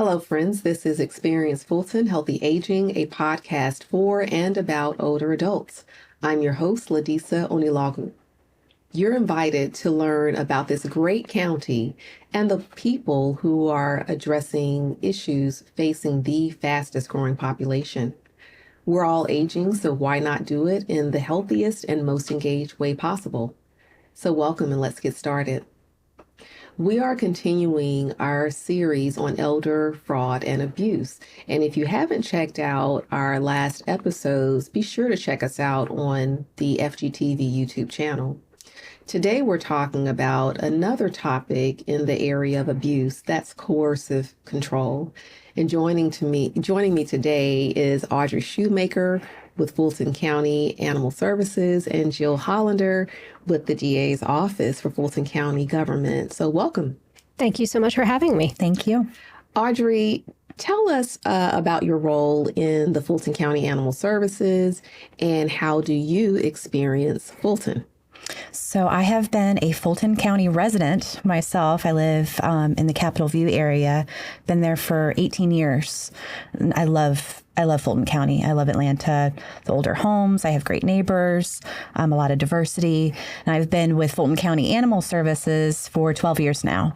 Hello, friends. This is Experience Fulton, Healthy Aging, a podcast for and about older adults. I'm your host, Ladisa Onyiliogwu. You're invited to learn about this great county and the people who are addressing issues facing the fastest growing population. We're all aging, so why not do it in the healthiest and most engaged way possible? So welcome and let's get started. We are continuing our series on elder fraud and abuse. And if you haven't checked out our last episodes, be sure to check us out on the FGTV YouTube channel. Today, we're talking about another topic in the area of abuse, that's coercive control. And joining me today is Audrey Shoemaker with Fulton County Animal Services and Jill Hollander with the DA's office for Fulton County government. So welcome. Thank you so much for having me. Thank you. Audrey, tell us about your role in the Fulton County Animal Services and how do you experience Fulton? So I have been a Fulton County resident myself. I live in the Capitol View area, been there for 18 years. I love Fulton County. I love Atlanta, the older homes. I have great neighbors, a lot of diversity. And I've been with Fulton County Animal Services for 12 years now.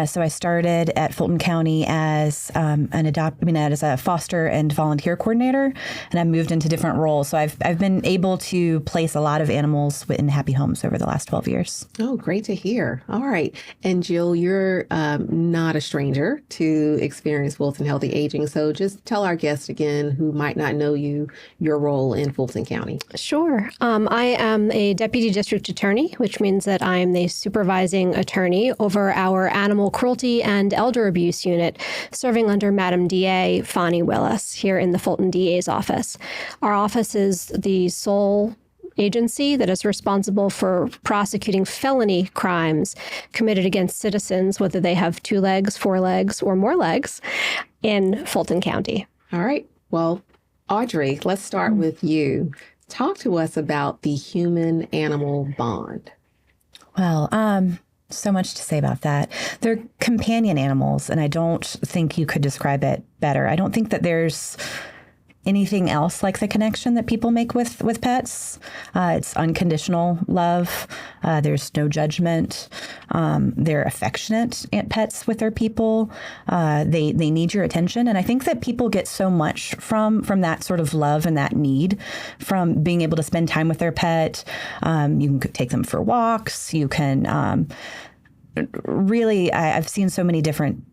So I started at Fulton County as as a foster and volunteer coordinator, and I moved into different roles. So I've been able to place a lot of animals in happy homes over the last 12 years. Oh, great to hear. All right. And Jill, you're not a stranger to Experience Fulton Healthy Aging. So just tell our guests again who might not know you, your role in Fulton County. Sure. I am a deputy district attorney, which means that I am the supervising attorney over our animal cruelty and elder abuse unit, serving under Madam DA Fonnie Willis here in the Fulton DA's office. Our office is the sole agency that is responsible for prosecuting felony crimes committed against citizens, whether they have 2 legs, 4 legs, or more legs, in Fulton County. All right. Well, Audrey, let's start with you. Talk to us about the human-animal bond. Well, so much to say about that. They're companion animals, and I don't think you could describe it better. I don't think that there's anything else like the connection that people make with pets. It's unconditional love. There's no judgment. They're affectionate pets with their people. They need your attention. And I think that people get so much from that sort of love and that need from being able to spend time with their pet. You can take them for walks. You can really, I've seen so many different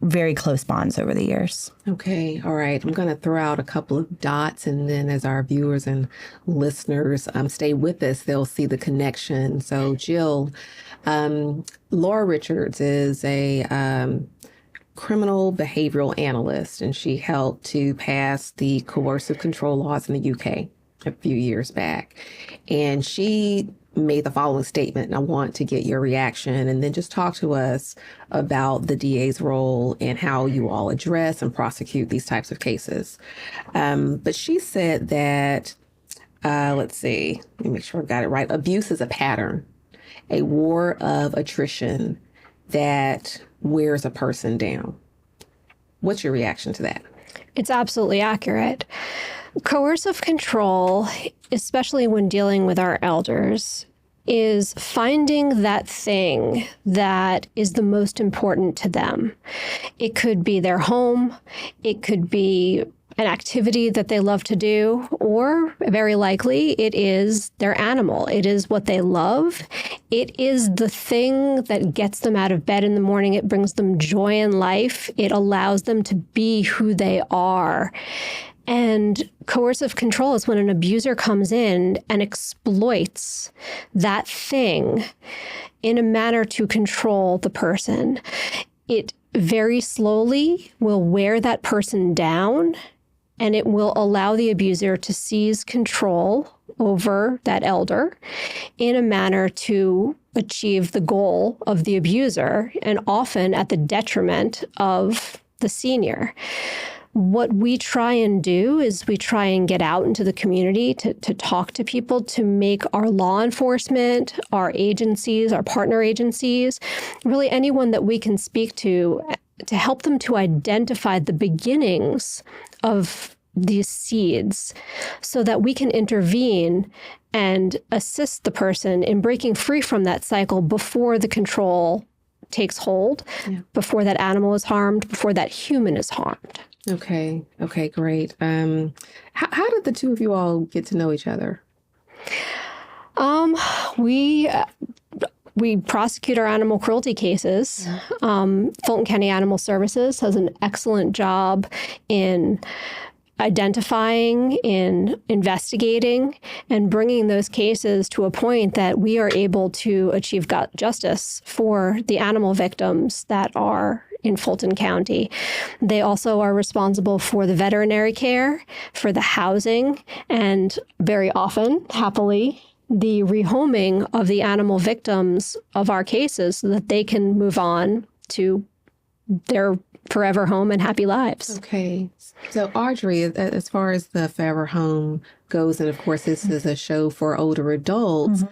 very close bonds over the years. Okay. All right. I'm going to throw out a couple of dots, and then as our viewers and listeners stay with us, they'll see the connection. So Jill, Laura Richards is a criminal behavioral analyst, and she helped to pass the coercive control laws in the UK a few years back. And she made the following statement, and I want to get your reaction, and then just talk to us about the DA's role and how you all address and prosecute these types of cases. But she said that, let me make sure I've got it right. Abuse is a pattern, a war of attrition that wears a person down. What's your reaction to that? It's absolutely accurate. Coercive control, especially when dealing with our elders, is finding that thing that is the most important to them. It could be their home, it could be an activity that they love to do, or very likely it is their animal. It is what they love. It is the thing that gets them out of bed in the morning. It brings them joy in life. It allows them to be who they are. And coercive control is when an abuser comes in and exploits that thing in a manner to control the person. It very slowly will wear that person down, and it will allow the abuser to seize control over that elder in a manner to achieve the goal of the abuser, and often at the detriment of the senior. What we try and do is we try and get out into the community to talk to people, to make our law enforcement, our agencies, our partner agencies, really anyone that we can speak to to help them to identify the beginnings of these seeds so that we can intervene and assist the person in breaking free from that cycle before the control takes hold, before that animal is harmed, before that human is harmed. Okay, great. How did the two of you all get to know each other? We prosecute our animal cruelty cases. Fulton County Animal Services has an excellent job in identifying, in investigating, and bringing those cases to a point that we are able to achieve justice for the animal victims that are in Fulton County. They also are responsible for the veterinary care, for the housing, and very often, happily, the rehoming of the animal victims of our cases so that they can move on to their forever home and happy lives. Okay. So Audrey, as far as the forever home goes, and of course this is a show for older adults,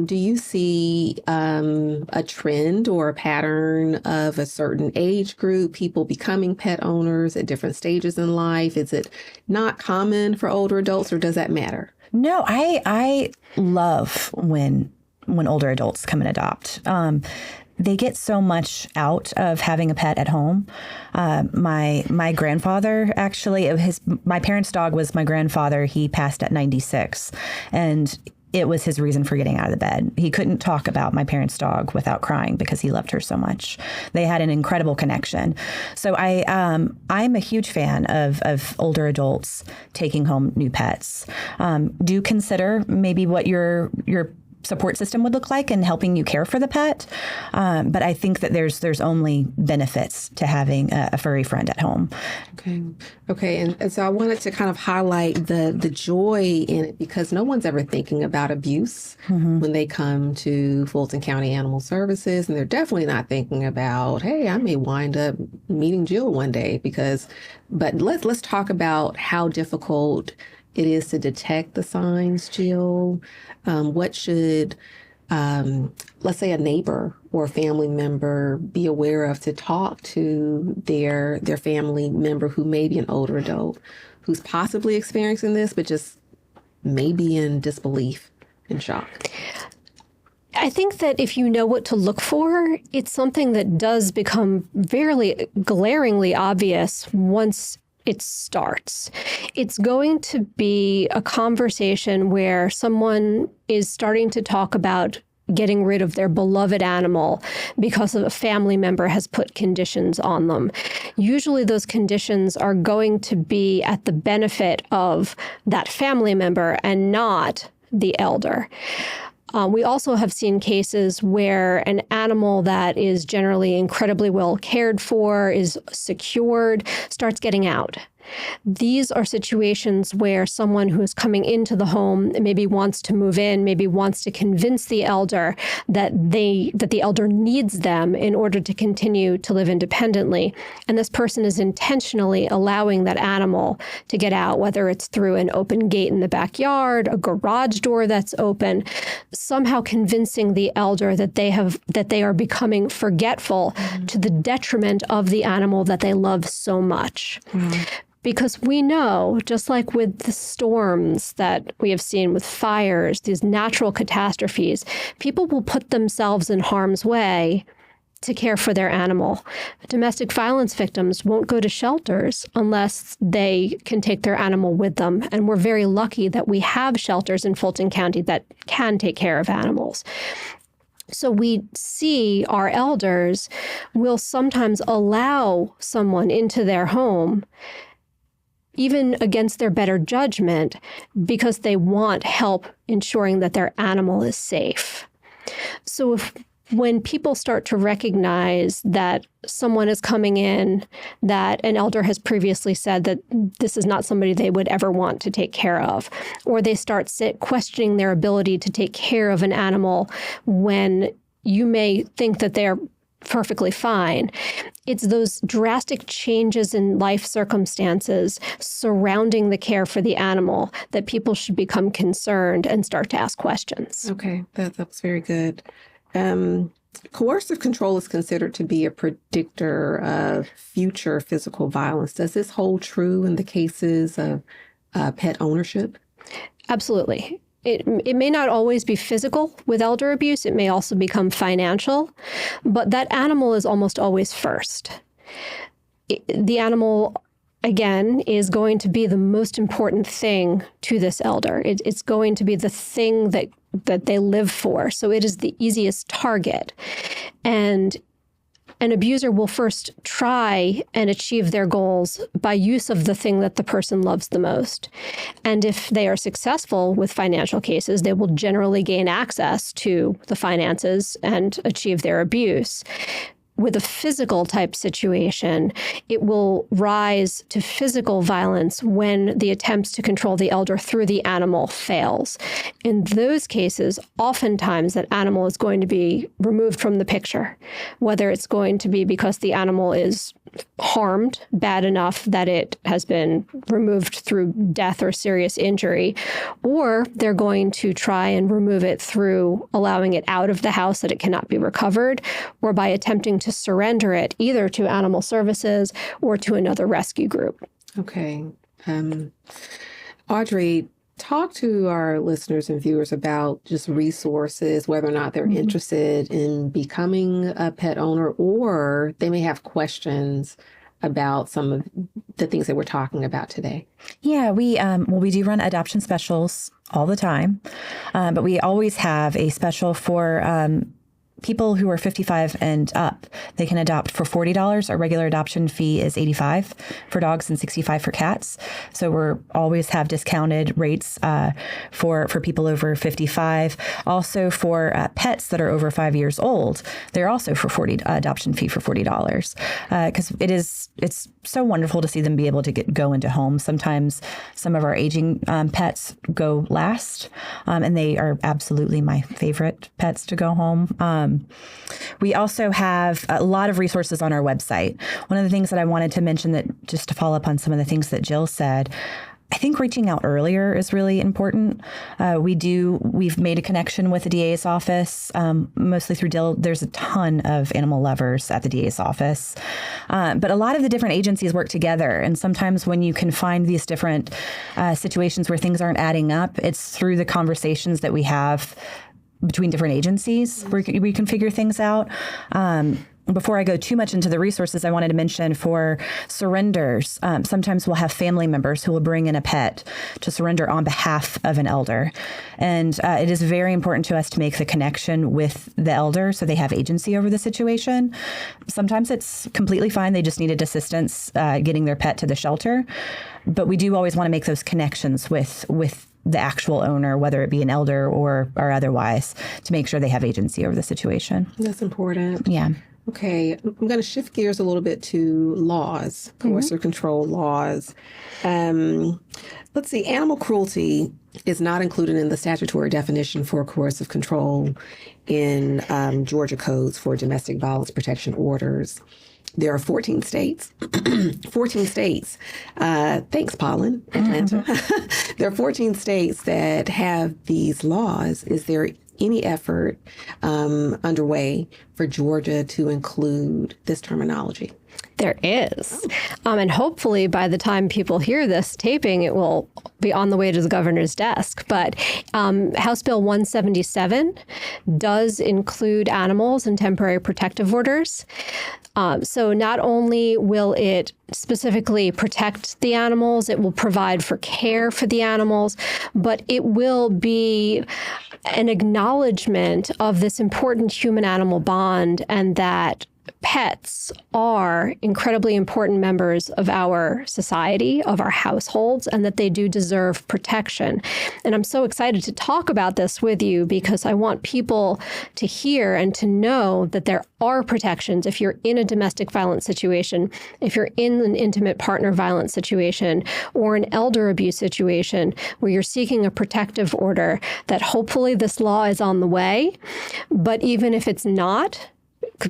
do you see a trend or a pattern of a certain age group, people becoming pet owners at different stages in life? Is it not common for older adults, or does that matter? No, I love when older adults come and adopt. They get so much out of having a pet at home. My grandfather, actually, my parents' dog was my grandfather. He passed at 96, and it was his reason for getting out of the bed. He couldn't talk about my parents' dog without crying because he loved her so much. They had an incredible connection. So I'm a huge fan of older adults taking home new pets. Do consider maybe what your support system would look like in helping you care for the pet. But I think that there's only benefits to having a furry friend at home. Okay. And so I wanted to kind of highlight the joy in it, because no one's ever thinking about abuse when they come to Fulton County Animal Services. And they're definitely not thinking about, hey, I may wind up meeting Jill one day, but let's talk about how difficult it is to detect the signs, Jill. What should, let's say, a neighbor or a family member be aware of to talk to their family member who may be an older adult, who's possibly experiencing this, but just maybe in disbelief and shock? I think that if you know what to look for, it's something that does become very glaringly obvious once it starts. It's going to be a conversation where someone is starting to talk about getting rid of their beloved animal because a family member has put conditions on them. Usually those conditions are going to be at the benefit of that family member and not the elder. We also have seen cases where an animal that is generally incredibly well cared for, is secured, starts getting out. These are situations where someone who is coming into the home maybe wants to move in, maybe wants to convince the elder that the elder needs them in order to continue to live independently. And this person is intentionally allowing that animal to get out, whether it's through an open gate in the backyard, a garage door that's open, somehow convincing the elder that they are becoming forgetful to the detriment of the animal that they love so much. Because we know, just like with the storms that we have seen, with fires, these natural catastrophes, people will put themselves in harm's way to care for their animal. Domestic violence victims won't go to shelters unless they can take their animal with them. And we're very lucky that we have shelters in Fulton County that can take care of animals. So we see our elders will sometimes allow someone into their home even against their better judgment, because they want help ensuring that their animal is safe. So when people start to recognize that someone is coming in, that an elder has previously said that this is not somebody they would ever want to take care of, or they start questioning their ability to take care of an animal when you may think that they're perfectly fine. It's those drastic changes in life circumstances surrounding the care for the animal that people should become concerned and start to ask questions. Okay, that was very good. Coercive control is considered to be a predictor of future physical violence. Does this hold true in the cases of pet ownership? Absolutely. It may not always be physical with elder abuse. It may also become financial, but that animal is almost always first. The animal, again, is going to be the most important thing to this elder. It's going to be the thing that they live for. So it is the easiest target. And an abuser will first try and achieve their goals by use of the thing that the person loves the most. And if they are successful with financial cases, they will generally gain access to the finances and achieve their abuse. With a physical type situation, it will rise to physical violence when the attempts to control the elder through the animal fails. In those cases, oftentimes that animal is going to be removed from the picture, whether it's going to be because the animal is harmed bad enough that it has been removed through death or serious injury, or they're going to try and remove it through allowing it out of the house that it cannot be recovered, or by attempting to surrender it either to animal services or to another rescue group. Okay. Audrey, talk to our listeners and viewers about just resources, whether or not they're interested in becoming a pet owner, or they may have questions about some of the things that we're talking about today. Yeah, we do run adoption specials all the time, but we always have a special for people who are 55 and up. They can adopt for $40. Our regular adoption fee is $85 for dogs and $65 for cats. So we're always have discounted rates for people over 55. Also for pets that are over 5 years old, they're also for adoption fee for $40 because it's so wonderful to see them be able to go into homes. Sometimes some of our aging pets go last, and they are absolutely my favorite pets to go home. We also have a lot of resources on our website. One of the things that I wanted to mention, that just to follow up on some of the things that Jill said, I think reaching out earlier is really important. We've made a connection with the DA's office, mostly through Jill. There's a ton of animal lovers at the DA's office. But a lot of the different agencies work together. And sometimes when you can find these different situations where things aren't adding up, it's through the conversations that we have between different agencies where we can figure things out. Before I go too much into the resources, I wanted to mention for surrenders, sometimes we'll have family members who will bring in a pet to surrender on behalf of an elder. And it is very important to us to make the connection with the elder so they have agency over the situation. Sometimes it's completely fine. They just needed assistance getting their pet to the shelter. But we do always want to make those connections with the actual owner, whether it be an elder or otherwise, to make sure they have agency over the situation. That's important. Yeah. Okay, I'm going to shift gears a little bit to laws, coercive control laws. Let's see, animal cruelty is not included in the statutory definition for coercive control in Georgia codes for domestic violence protection orders. There are 14 states. 14 states. Thanks, Pollen, Atlanta. There are 14 states that have these laws. Is there any effort underway for Georgia to include this terminology? There is. And hopefully by the time people hear this taping, it will be on the way to the governor's desk. But House Bill 177 does include animals in temporary protective orders. So not only will it specifically protect the animals, it will provide for care for the animals, but it will be an acknowledgement of this important human-animal bond, and that pets are incredibly important members of our society, of our households, and that they do deserve protection. And I'm so excited to talk about this with you because I want people to hear and to know that there are protections if you're in a domestic violence situation, if you're in an intimate partner violence situation, or an elder abuse situation where you're seeking a protective order, that hopefully this law is on the way. But even if it's not,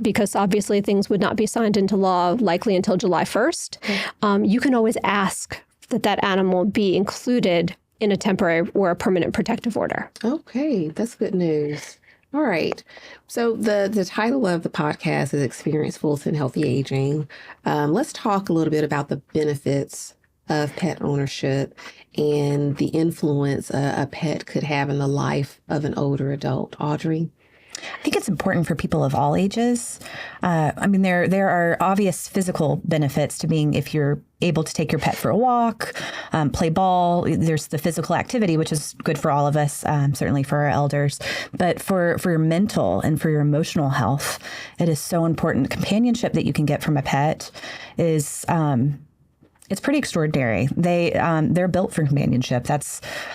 because obviously things would not be signed into law likely until July 1st, you can always ask that animal be included in a temporary or a permanent protective order. Okay, that's good news. All right. So the title of the podcast is Experience Fulton Healthy Aging. Let's talk a little bit about the benefits of pet ownership and the influence a pet could have in the life of an older adult. Audrey? I think it's important for people of all ages. There are obvious physical benefits to being, if you're able to take your pet for a walk, play ball. There's the physical activity, which is good for all of us, certainly for our elders. But for your mental and for your emotional health, it is so important. Companionship that you can get from a pet is it's pretty extraordinary. They're built for companionship.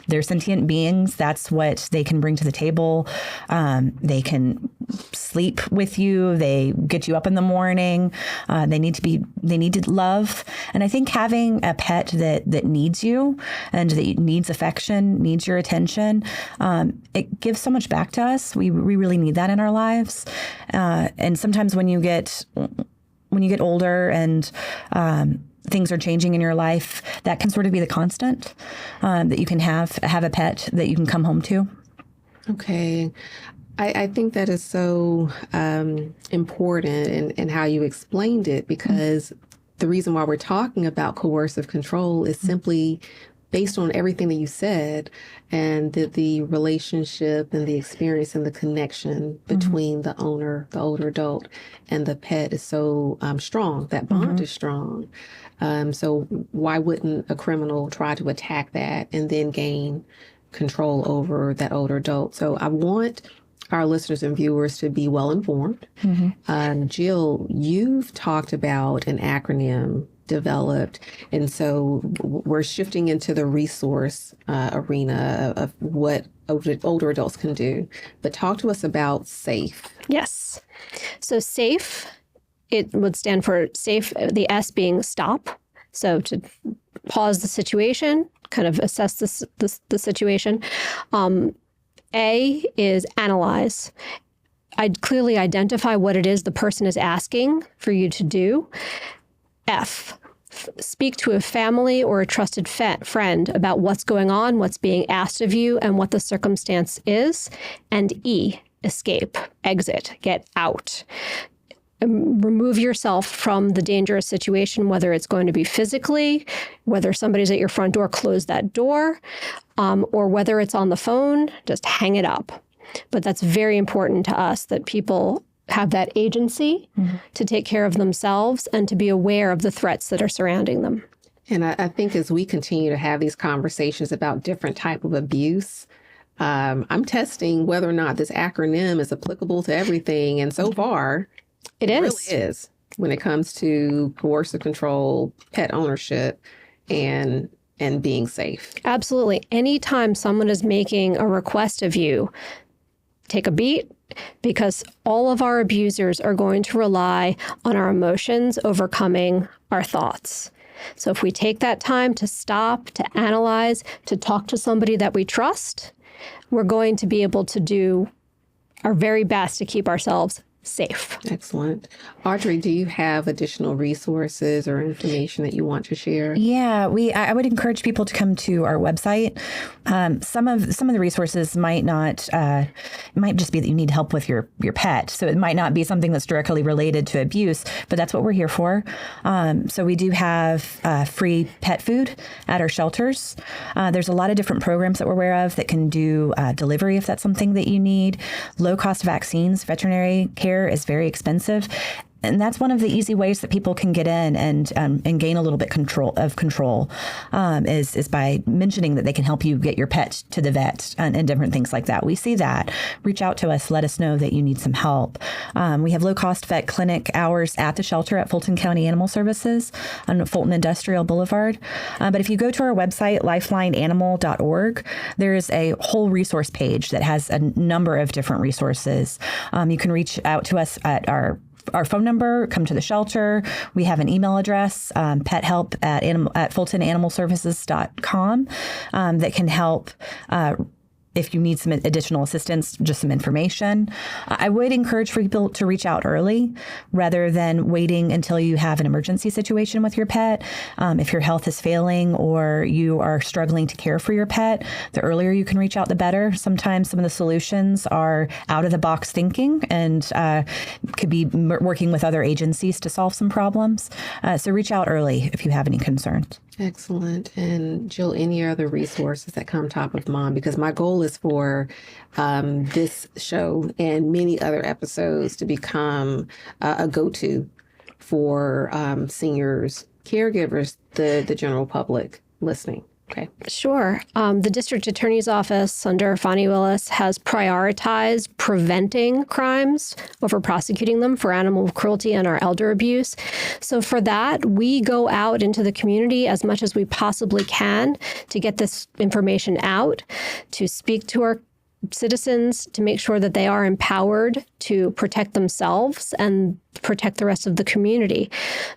They're sentient beings. That's what they can bring to the table. They can sleep with you. They get you up in the morning. They need to love. And I think having a pet that needs you and that needs affection, needs your attention, it gives so much back to us. We really need that in our lives. And sometimes when you get older and things are changing in your life, that can sort of be the constant, that you can have a pet that you can come home to. Okay. I think that is so important in how you explained it, because the reason why we're talking about coercive control is simply based on everything that you said, and the relationship and the experience and the connection between the owner, the older adult, and the pet is so strong. That bond is strong. So why wouldn't a criminal try to attack that and then gain control over that older adult? So I want our listeners and viewers to be well informed. Jill, you've talked about an acronym developed, and so we're shifting into the resource arena of what older adults can do. But talk to us about SAFE. Yes. So SAFE, it would stand for SAFE, the S being stop. So to pause the situation, kind of assess the situation. A is analyze. I'd clearly identify what it is the person is asking for you to do. F, speak to a family or a trusted friend about what's going on, what's being asked of you, and what the circumstance is. And E, escape, exit, get out. Remove yourself from the dangerous situation, whether it's going to be physically, whether somebody's at your front door, close that door, or whether it's on the phone, just hang it up. But that's very important to us, that people have that agency to take care of themselves and to be aware of the threats that are surrounding them. And I think as we continue to have these conversations about different type of abuse, I'm testing whether or not this acronym is applicable to everything. And so far, it really is when it comes to coercive control, pet ownership, and being safe. Absolutely. Anytime someone is making a request of you, take a beat, because all of our abusers are going to rely on our emotions overcoming our thoughts. So if we take that time to stop, to analyze, to talk to somebody that we trust, we're going to be able to do our very best to keep ourselves safe. Excellent. Audrey, do you have additional resources or information that you want to share? Yeah, I would encourage people to come to our website. Some of the resources might just be that you need help with your pet. So it might not be something that's directly related to abuse, but that's what we're here for. So we do have free pet food at our shelters. There's a lot of different programs that we're aware of that can do delivery if that's something that you need. Low-cost vaccines, veterinary care is very expensive. And that's one of the easy ways that people can get in and gain a little bit control is by mentioning that they can help you get your pet to the vet and different things like that. We see that. Reach out to us. Let us know that you need some help. We have low-cost vet clinic hours at the shelter at Fulton County Animal Services on Fulton Industrial Boulevard. But if you go to our website, lifelineanimal.org, there is a whole resource page that has a number of different resources. You can reach out to us at our phone number, come to the shelter. We have an email address, pethelp at fultonanimalservices.com, that can help if you need some additional assistance, just some information. I would encourage for people to reach out early rather than waiting until you have an emergency situation with your pet. If your health is failing or you are struggling to care for your pet, the earlier you can reach out, the better. Sometimes some of the solutions are out of the box thinking and could be working with other agencies to solve some problems. So reach out early if you have any concerns. Excellent. And Jill, any other resources that come top of mind? Because my goal is for this show and many other episodes to become a go-to for seniors, caregivers, the general public listening. Okay. Sure. The district attorney's office under Fani Willis has prioritized preventing crimes over prosecuting them for animal cruelty and our elder abuse. So for that, we go out into the community as much as we possibly can to get this information out, to speak to our citizens, to make sure that they are empowered to protect themselves and protect the rest of the community.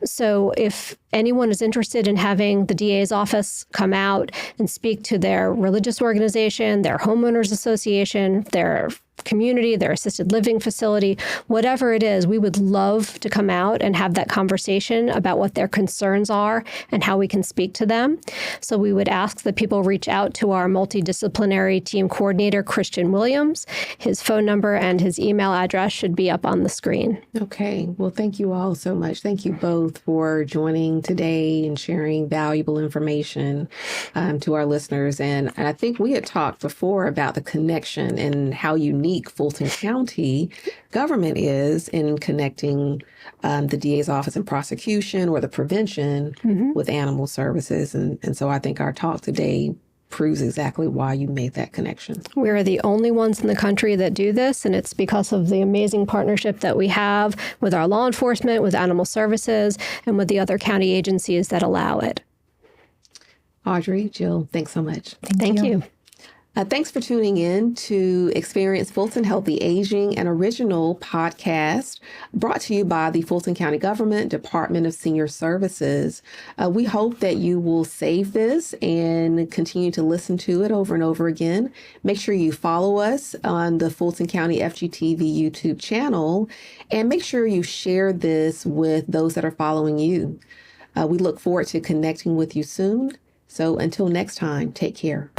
So if anyone is interested in having the DA's office come out and speak to their religious organization, their homeowners association, their community, their assisted living facility, whatever it is, we would love to come out and have that conversation about what their concerns are and how we can speak to them. So we would ask that people reach out to our multidisciplinary team coordinator, Christian Williams. His phone number and his email address should be up on the screen. Okay. Well, thank you all so much. Thank you both for joining today and sharing valuable information to our listeners. And I think we had talked before about the connection and how unique Fulton County government is in connecting the DA's office in prosecution or the prevention with animal services. And so I think our talk today proves exactly why you made that connection. We're the only ones in the country that do this, and it's because of the amazing partnership that we have with our law enforcement, with animal services, and with the other county agencies that allow it. Audrey, Jill, thanks so much. Thank you. Thanks for tuning in to Experience Fulton Healthy Aging, an original podcast brought to you by the Fulton County Government Department of Senior Services. We hope that you will save this and continue to listen to it over and over again. Make sure you follow us on the Fulton County FGTV YouTube channel, and make sure you share this with those that are following you. We look forward to connecting with you soon. So until next time, take care.